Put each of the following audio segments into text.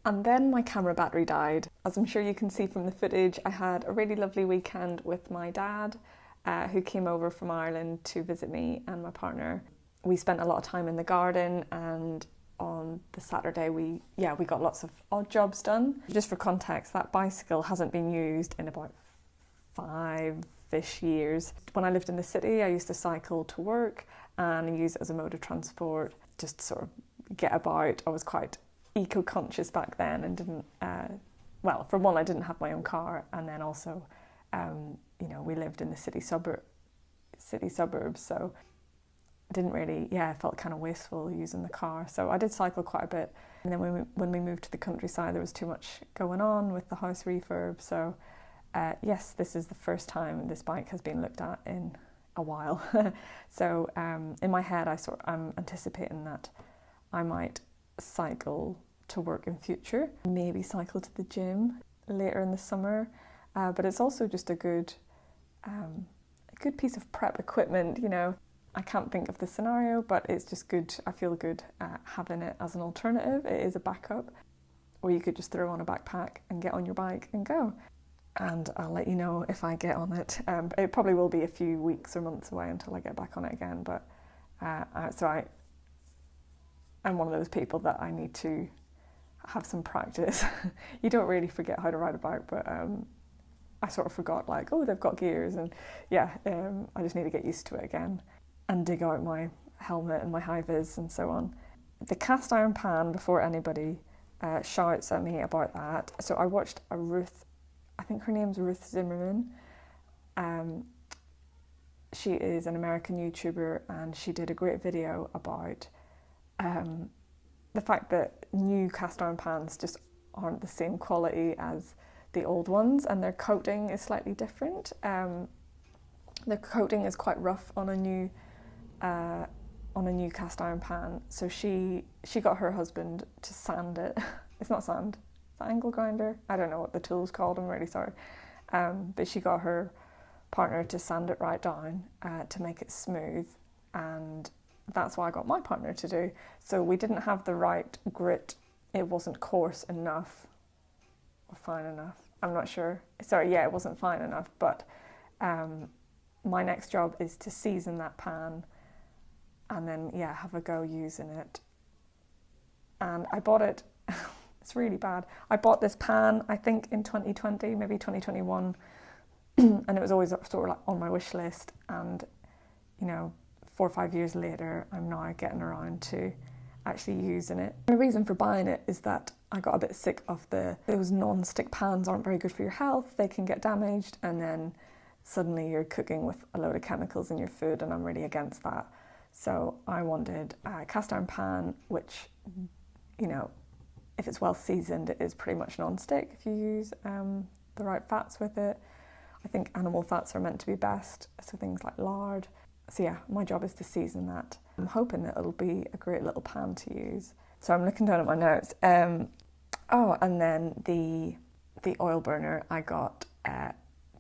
And then my camera battery died. As I'm sure you can see from the footage, I had a really lovely weekend with my dad, who came over from Ireland to visit me and my partner. We spent a lot of time in the garden, and on the Saturday we got lots of odd jobs done. Just for context, that bicycle hasn't been used in about 5-ish years. When I lived in the city, I used to cycle to work and use it as a mode of transport, just sort of get about. I was quite eco-conscious back then and didn't, for one, I didn't have my own car, and then also, we lived in the city suburbs, so didn't really, it felt kind of wasteful using the car. So I did cycle quite a bit. And then when we moved to the countryside, there was too much going on with the house refurb. So yes, this is the first time this bike has been looked at in a while. So in my head, I'm anticipating that I might cycle to work in future, maybe cycle to the gym later in the summer. But it's also just a good piece of prep equipment, I can't think of the scenario, but it's just good. I feel good having it as an alternative. It is a backup, or you could just throw on a backpack and get on your bike and go. And I'll let you know if I get on it. It probably will be a few weeks or months away until I get back on it again. But I'm one of those people that I need to have some practice. You don't really forget how to ride a bike, but I sort of forgot, they've got gears, and I just need to get used to it again and dig out my helmet and my high vis and so on. The cast iron pan, before anybody shouts at me about that. So I watched I think her name's Ruth Zimmerman. She is an American YouTuber, and she did a great video about the fact that new cast iron pans just aren't the same quality as the old ones, and their coating is slightly different. The coating is quite rough on a new cast iron pan, so she got her husband to sand it. It's not sand, it's an angle grinder. I don't know what the tool's called, I'm really sorry. But she got her partner to sand it right down to make it smooth, and that's what I got my partner to do. So we didn't have the right grit. It wasn't coarse enough or fine enough. I'm not sure. It wasn't fine enough, but my next job is to season that pan and then have a go using it. And I bought it, it's really bad. I bought this pan, I think in 2020, maybe 2021, and it was always sort of like on my wish list, and 4 or 5 years later, I'm now getting around to actually using it. The reason for buying it is that I got a bit sick of those non-stick pans aren't very good for your health. They can get damaged, and then suddenly you're cooking with a load of chemicals in your food, and I'm really against that. So I wanted a cast iron pan, which, if it's well seasoned, it is pretty much non-stick if you use the right fats with it. I think animal fats are meant to be best, so things like lard. So my job is to season that. I'm hoping that it'll be a great little pan to use. So I'm looking down at my notes. And then the oil burner I got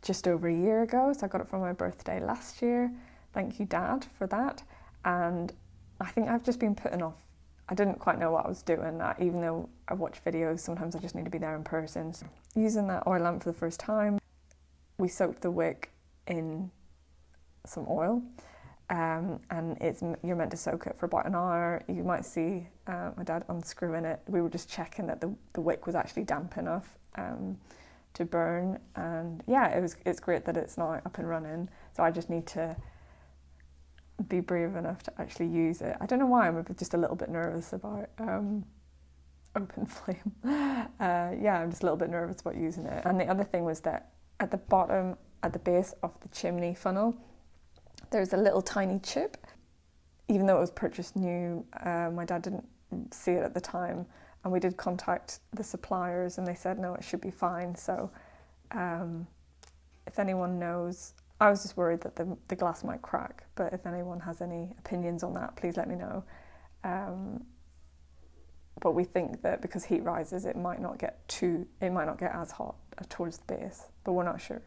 just over a year ago. So I got it for my birthday last year. Thank you, Dad, for that. And I think I've just been putting off. I didn't quite know what I was doing. Even though I watch videos, sometimes I just need to be there in person. So using that oil lamp for the first time, we soaked the wick in some oil. And you're meant to soak it for about an hour. You might see my dad unscrewing it. We were just checking that the wick was actually damp enough to burn. And it's great that it's now up and running. So I just need to be brave enough to actually use it. I don't know why, I'm just a little bit nervous about open flame. I'm just a little bit nervous about using it. And the other thing was that at the bottom, at the base of the chimney funnel, there's a little tiny chip. Even though it was purchased new, my dad didn't see it at the time, and we did contact the suppliers and they said no, it should be fine. So if anyone knows, I was just worried that the glass might crack, but if anyone has any opinions on that, please let me know. But we think that because heat rises, it might not get as hot towards the base, but we're not sure.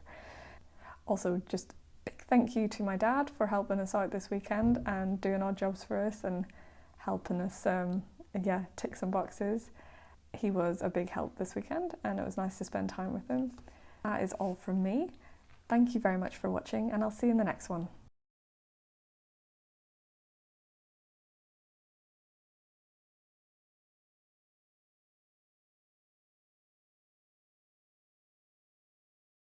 Also, just big thank you to my dad for helping us out this weekend and doing odd jobs for us and helping us, tick some boxes. he was a big help this weekend and it was nice to spend time with him. That is all from me. Thank you very much for watching and I'll see you in the next one.